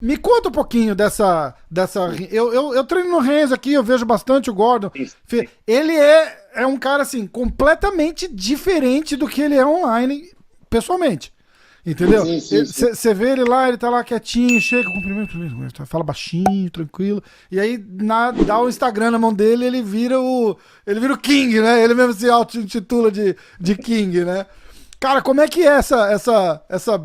Me conta um pouquinho eu treino no Renzo aqui, eu vejo bastante o Gordon. Isso. Ele é um cara, assim, completamente diferente do que ele é online, pessoalmente. Entendeu? Sim, sim, sim. Você vê ele lá, ele tá lá quietinho, chega, cumprimento, fala baixinho, tranquilo. E aí dá o Instagram na mão dele, ele vira o King, né? Ele mesmo se auto-intitula de King, né? Cara, como é que é essa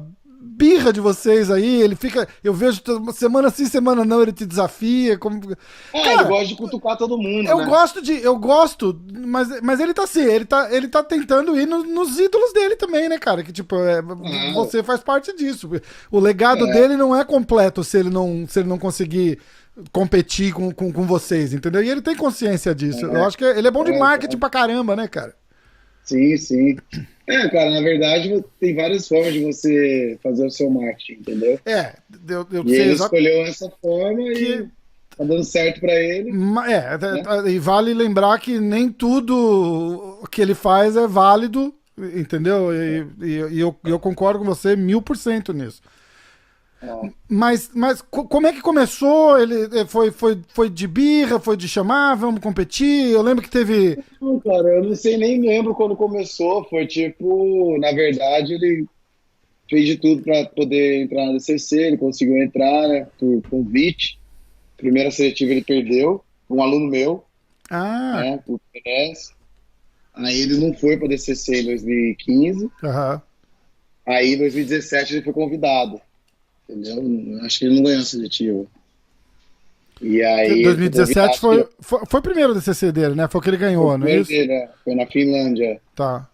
birra de vocês aí? Ele fica, eu vejo semana sim, semana não, ele te desafia, como... Ele Cara, gosta de cutucar todo mundo, eu né? gosto mas ele tá assim, ele tá tentando ir nos ídolos dele também, né, cara? Que tipo, Claro. você faz parte disso. O legado É, dele não é completo se ele não conseguir competir com vocês, entendeu? E ele tem consciência disso. Eu é, acho que ele é bom de marketing é. pra caramba, né, cara? Sim, sim. Cara, na verdade, tem várias formas de você fazer o seu marketing, entendeu? É, eu E sei ele exato escolheu essa forma que e tá dando certo pra ele, né? e vale lembrar que nem tudo que ele faz é válido, entendeu? E eu concordo com você 1000% nisso. Ó. Mas como é que começou? Ele foi de birra, foi de chamar, vamos competir? Eu lembro que teve. Não, cara, eu não sei, nem lembro quando começou. Foi tipo, na verdade, ele fez de tudo para poder entrar na DCC, ele conseguiu entrar, né, por convite. Primeira seletiva ele perdeu, um aluno meu, Ah, né, por PNS. Aí ele não foi para DCC em 2015. aham. Aí em 2017 ele foi convidado, entendeu? Acho que ele não ganhou a seletiva. E aí ele foi 2017 convidado, foi o primeiro DCC dele, né? Foi o que ele foi o ganhou, não é primeiro isso? dele, né? Foi na Finlândia. Tá.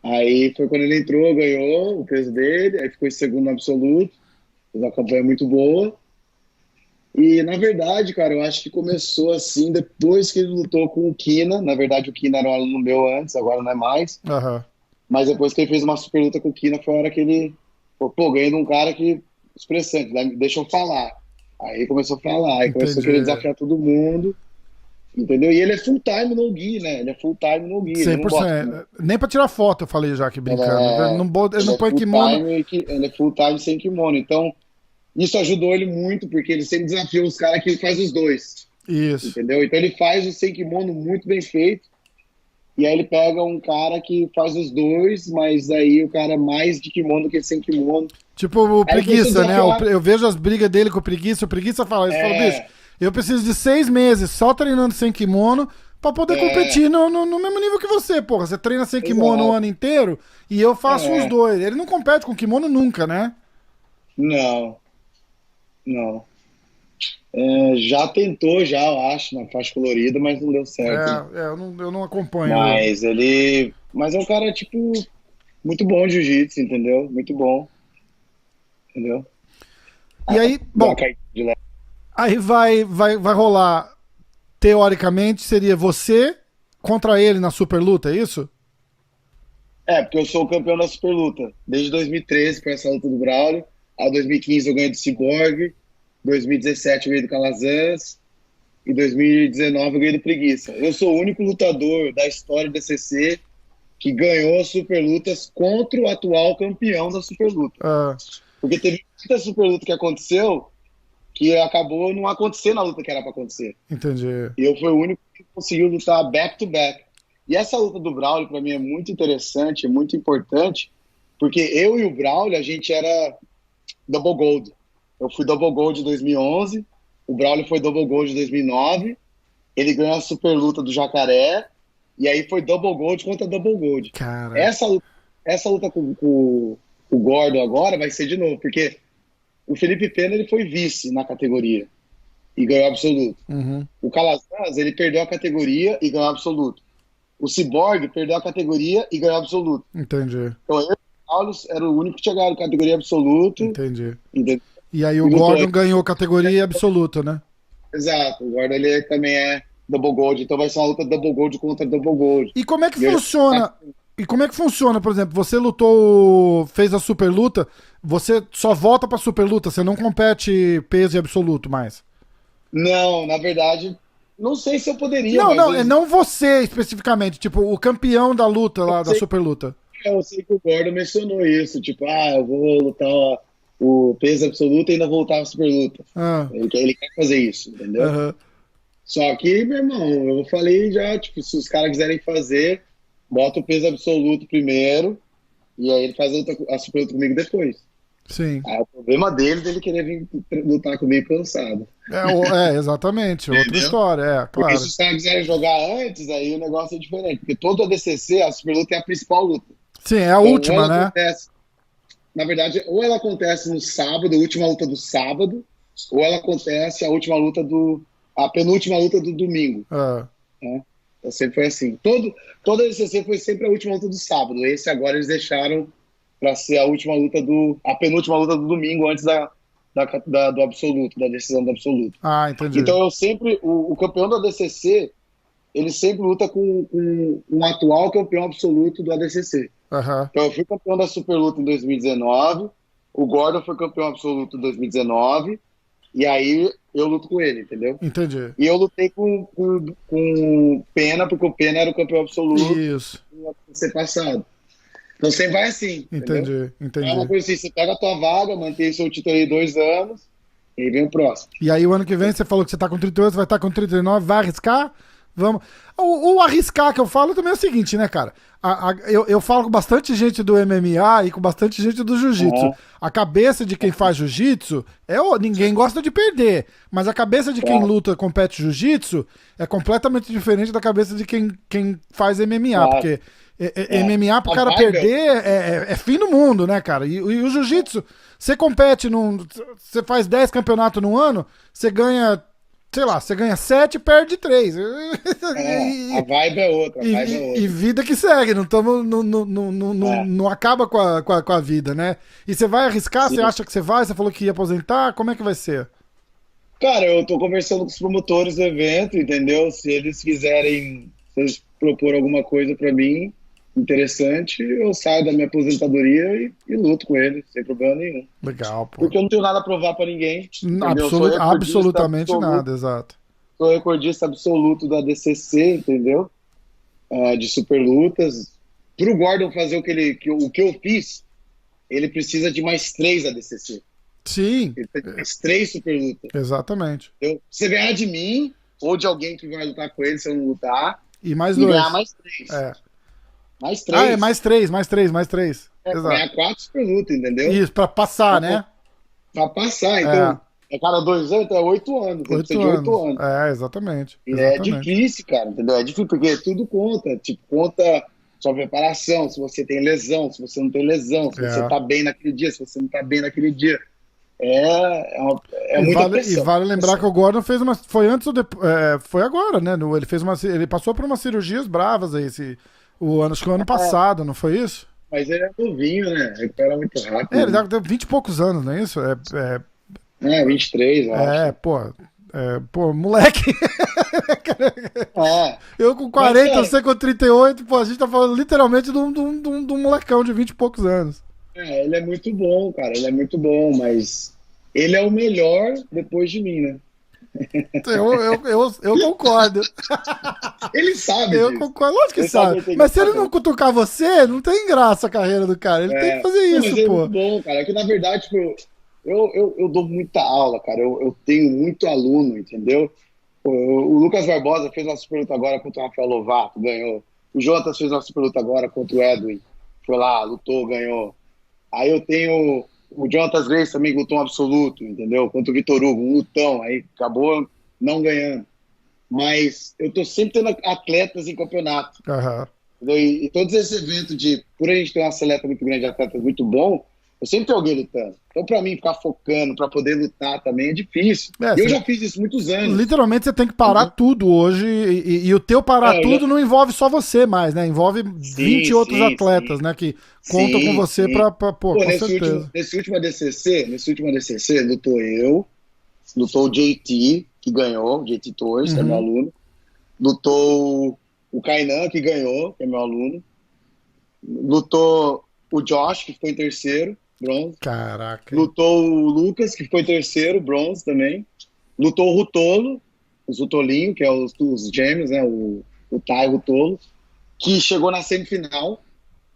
Aí foi quando ele entrou, ganhou o peso dele, aí ficou em segundo no absoluto, fez uma campanha muito boa. E na verdade, cara, eu acho que começou assim depois que ele lutou com o Kina. Na verdade, o Kina era um aluno meu antes, agora não é mais. Aham. Mas depois que ele fez uma super luta com o Kina, foi a hora que ele, pô, ganhei de um cara que expressante, né? Deixa eu falar. Aí começou a falar, aí começou a querer Entendi. desafiar todo mundo, entendeu? E ele é full time no gi, né? Ele é full time no gi, ele não bota. 100%. Nem pra tirar foto, eu falei já aqui brincando. Ele Ele não é põe full kimono. time, ele é full time sem kimono. Então, isso ajudou ele muito, porque ele sempre desafiou os caras que faz os dois, Isso. entendeu? Então ele faz o sem kimono muito bem feito, e aí ele pega um cara que faz os dois, mas aí o cara é mais de kimono do que sem kimono. Tipo o Aí ele começou a preguiça, né? desafiar. Eu vejo as brigas dele com o preguiça fala isso. Fala, bicho, É, eu preciso de 6 meses só treinando sem kimono pra poder é, competir no mesmo nível que você, porra. Você treina sem kimono o exato. ano inteiro e eu faço os É, dois. Ele não compete com kimono nunca, né? não, não. Já tentou, já, eu acho, na faixa colorida, mas não deu certo. Eu não acompanho. Mas é um cara, tipo, muito bom de jiu-jitsu, entendeu? Muito bom, entendeu? E aí, Dá uma bom, caída de leve. aí vai rolar, teoricamente, seria você contra ele na super luta, é isso? Porque eu sou o campeão da super luta. Desde 2013 foi essa luta do Braulio. Aí 2015 eu ganhei do Cyborg. 2017 eu ganhei do Calazans. E 2019 eu ganhei do Preguiça. Eu sou o único lutador da história do CC que ganhou as super lutas contra o atual campeão da super luta. Ah, Porque teve muita super luta que aconteceu que acabou não acontecendo a luta que era para acontecer. entendi. E eu fui o único que conseguiu lutar back to back. E essa luta do Braulio para mim é muito interessante, é muito importante, porque eu e o Braulio a gente era double gold. Eu fui double gold em 2011, o Braulio foi double gold em 2009, ele ganhou a super luta do Jacaré e aí foi double gold contra double gold. Cara. Essa luta com o Gordon agora vai ser de novo, porque o Felipe Pena ele foi vice na categoria e ganhou absoluto. Uhum, O Calazans, ele perdeu a categoria e ganhou absoluto. O Cyborg perdeu a categoria e ganhou absoluto. entendi. Então, eu e o Carlos era o único que tinha ganhado categoria absoluto. Entendi. Entendeu? E aí E o lutou. Gordon ganhou categoria absoluta, né? Exato. Agora ele também é double gold. Então vai ser uma luta double gold contra double gold. E como é que E eu- funciona? E como é que funciona, por exemplo, você lutou, fez a super luta, você só volta pra super luta, você não compete peso e absoluto mais. Não, na verdade, não sei se eu poderia, Não, mas não, é não você especificamente, tipo, o campeão da luta eu lá, da sei, super luta. eu sei que o Gordon mencionou isso. Tipo, eu vou lutar o peso absoluto e ainda voltar à super luta. Ah, Ele quer fazer isso, entendeu? aham. Só que, meu irmão, eu falei já, tipo, se os caras quiserem fazer, bota o peso absoluto primeiro, e aí ele faz a super luta comigo depois. Sim. Aí o problema deles é ele querer vir lutar comigo cansado. Exatamente. Outra Entendeu? história, Porque se claro. os caras quiserem jogar antes, aí o negócio é diferente. Porque todo ADCC, a super luta é a principal luta. Sim, é a Então, ou última, ela né? acontece, na verdade, ou ela acontece no sábado, a última luta do sábado, ou ela acontece a penúltima luta do domingo, Ah, né? Então, sempre foi assim. Todo ADCC foi sempre a última luta do sábado. Esse agora eles deixaram para ser a penúltima luta do domingo antes do absoluto, da decisão do absoluto. entendi. Então o campeão do ADCC, ele sempre luta com um atual campeão absoluto do ADCC. Aham, Então eu fui campeão da Superluta em 2019, o Gordon foi campeão absoluto em 2019, e aí eu luto com ele, entendeu? entendi. E eu lutei com o Pena, porque o Pena era o campeão absoluto Isso, no ADCC passado. Então sempre vai assim, entendeu? entendi, É uma entendi. coisa assim, você pega a tua vaga, mantém seu título aí 2 anos, e aí vem o próximo. E aí o ano que vem você falou que você tá com 38, você vai estar com 39, vai arriscar? Vamos. O arriscar que eu falo também é o seguinte, né, cara? Eu falo com bastante gente do MMA e com bastante gente do jiu-jitsu. Aham. A cabeça de quem faz jiu-jitsu ninguém gosta de perder, mas a cabeça de quem Claro, luta, compete jiu-jitsu é completamente diferente da cabeça de quem faz MMA, claro. porque É. MMA pro A cara vibe é perder é fim do mundo, né, cara? E o jiu-jitsu, você compete você faz 10 campeonatos no ano, você ganha, sei lá, você ganha 7 e perde 3. a E, vibe é outra, a e, vibe é e outra. vida que segue, É, não acaba com a vida, né? E você vai arriscar, você sim. acha que você vai, você falou que ia aposentar, como é que vai ser? Cara, eu tô conversando com os promotores do evento, entendeu? Se eles propor alguma coisa pra mim interessante, eu saio da minha aposentadoria e luto com eles, sem problema nenhum. Legal, pô. Porque eu não tenho nada a provar pra ninguém, entendeu? Eu sou recordista Absolutamente absoluto, nada, exato. sou recordista absoluto da DCC, entendeu? De super lutas. Pro Gordon fazer o que eu fiz, ele precisa de mais 3 ADCC. Sim, Ele precisa de mais 3 super lutas. exatamente. Entendeu? Você ganhar de mim ou de alguém que vai lutar com ele se eu não lutar E mais e ganhar dois. mais 3. É. Mais É três. mais três, mais três, mais três. Exato. Ganhar 4 super lutas, entendeu? Isso, pra passar, né? Pra passar. É, Então, a cada 2 anos, então é 8 anos. Ele precisa oito de oito anos. anos. É, exatamente, E é exatamente. difícil, cara, entendeu? É difícil porque tudo conta. Tipo, conta sua preparação, se você tem lesão, se você não tem lesão, se você É. tá bem naquele dia, se você não tá bem naquele dia. É E muita vale, e pressão. vale lembrar que o Gordon fez uma. Foi antes ou depois. Foi agora, né? Ele fez ele passou por umas cirurgias bravas aí, acho que o ano É, passado, não foi isso? mas ele é novinho, né? Recupera muito Ele rápido. tem 20 e poucos anos, não é isso? 23, eu acho. Pô. Moleque. É. Eu com Mas, 40, cara, você com 38, pô, a gente tá falando literalmente de um molecão de 20 e poucos anos. ele é muito bom, cara. Ele é muito bom, mas ele é o melhor depois de mim, né? Eu concordo. Ele sabe Eu disso. concordo, lógico que Ele sabe sabe. que tem Mas que se ele não fazer. cutucar você, não tem graça a carreira do cara. Ele tem que fazer Não, mas isso, ele é pô. muito bom, cara. É que na verdade, tipo, eu dou muita aula, cara. Eu tenho muito aluno, entendeu? Pô, o Lucas Barbosa fez uma super luta agora contra o Rafael Lovato, ganhou. O Jotas fez uma super luta agora contra o Edwin. Foi lá, lutou, ganhou. Aí eu tenho o Jonathan Grace também, que lutou um absoluto, entendeu? Contra o Vitor Hugo, um lutão, aí acabou não ganhando. Mas eu tô sempre tendo atletas em campeonato, Aham. entendeu? E todos esses eventos por a gente ter uma seleta muito grande de atletas muito bom, eu sempre tenho alguém lutando. Então, pra mim, ficar focando, pra poder lutar também é difícil. E eu já fiz isso muitos anos, Literalmente você tem que parar entendeu? tudo hoje. E o teu parar Eu já... tudo não envolve só você mais, né? Envolve 20 Sim, outros sim, atletas, sim. né? Que contam com Sim, você sim. pô, Pô, com certeza. nesse último ADCC, lutou eu, lutou o JT, que ganhou, o JT Torres, que é meu Uhum. aluno, lutou o Kainan, que ganhou, que é meu aluno, lutou o Josh, que ficou em terceiro, bronze, Caraca, hein? lutou o Lucas, que ficou em terceiro, bronze também, lutou o Rutolo, os Rutolinho, que é os gêmeos, né, o Tai Rutolo, que chegou na semifinal,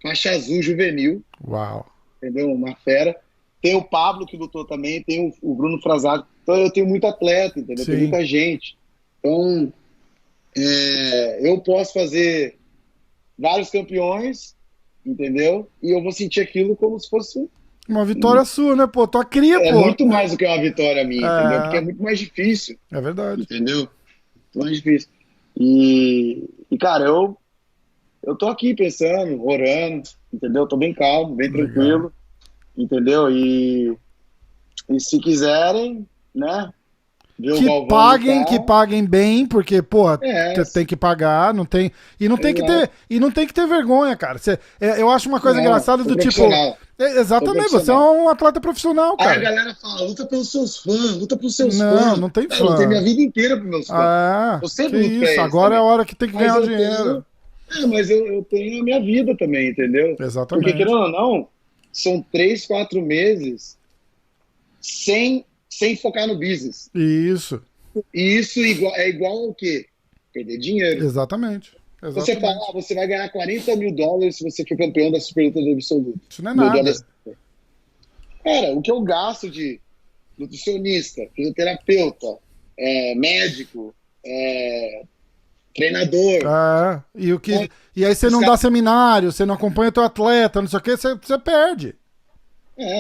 faixa azul juvenil, Uau. entendeu? Uma fera. Tem o Pablo que lutou também, tem o Bruno Frazato. Então eu tenho muito atleta, entendeu? Tem Sim. muita gente. Então eu posso fazer vários campeões, entendeu? E eu vou sentir aquilo como se fosse Uma vitória sua, né, pô? Tua cria, pô. muito mais do que uma vitória minha, entendeu? Porque é É, muito mais difícil, é verdade. entendeu? Muito mais difícil. Cara, eu tô aqui pensando, orando, entendeu? Tô bem calmo, bem Legal. tranquilo, entendeu? E se quiserem, né? Ver o Galvão lutar, Que paguem bem, porque, porra, é, você tem que pagar, não tem. E não tem que ter, exato. e não tem que ter vergonha, cara. Eu acho uma coisa Não, engraçada sou do tipo. profissional, sou Exatamente, você é profissional. um atleta profissional, Aí a cara. galera fala, luta pelos seus fãs, luta pros seus Não, fãs. não tem Cara, eu lutei minha fã. vida inteira pros meus fãs. Ah, Eu que sempre luto pra isso. eles Agora é a também. hora que tem que ganhar Mas o eu dinheiro. tenho, mas eu tenho a minha vida também, entendeu? Porque, Exatamente. querendo ou não, são 3, 4 meses sem focar no business. Isso. E isso é igual ao quê? Perder dinheiro. Exatamente. Você fala, Exatamente. você vai ganhar US$ 40 mil se você for campeão da Super Luta do Absoluto. Isso não é Do nada. ADCC. Cara, o que eu gasto de nutricionista, fisioterapeuta, médico, treinador. E aí você Os não dá caras, seminário, você não acompanha teu atleta, não sei o que, você perde.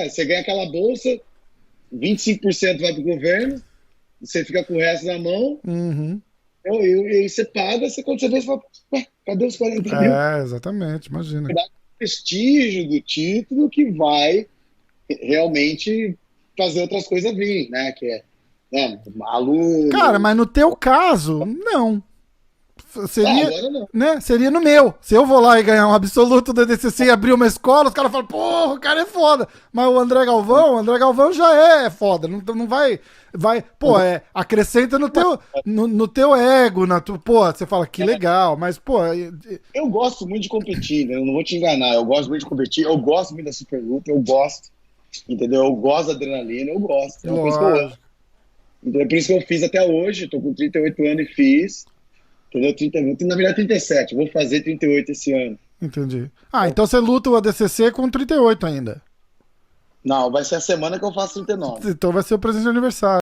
você ganha aquela bolsa, 25% vai pro governo, você fica com o resto na mão, Uhum. e aí você paga, quando você vê, você fala, ué, cadê os 40 mil? Exatamente, imagina. Dá o prestígio do título que vai realmente fazer outras coisas vir, né? Que é, né, Cara, aluno. mas no teu caso, não. Seria, Agora não. né? Seria no meu. Se eu vou lá e ganhar um absoluto do DCC e abrir uma escola, os caras falam, porra, o cara é foda. Mas o André Galvão já é foda. Não, não pô, acrescenta no teu ego, pô, você fala que legal, mas, pô. Eu gosto muito de competir, né? Eu não vou te enganar. Eu gosto muito de competir, eu gosto muito da super luta, eu gosto, entendeu? Eu gosto da adrenalina, eu gosto. É uma coisa que eu amo. Lógico. Então, é por isso que eu fiz até hoje. Tô com 38 anos e fiz. Entendeu? 30, na verdade, 37. Vou fazer 38 esse ano. Entendi. Ah, então você luta o ADCC com 38 ainda. Não, vai ser a semana que eu faço 39. Então vai ser o presente de aniversário.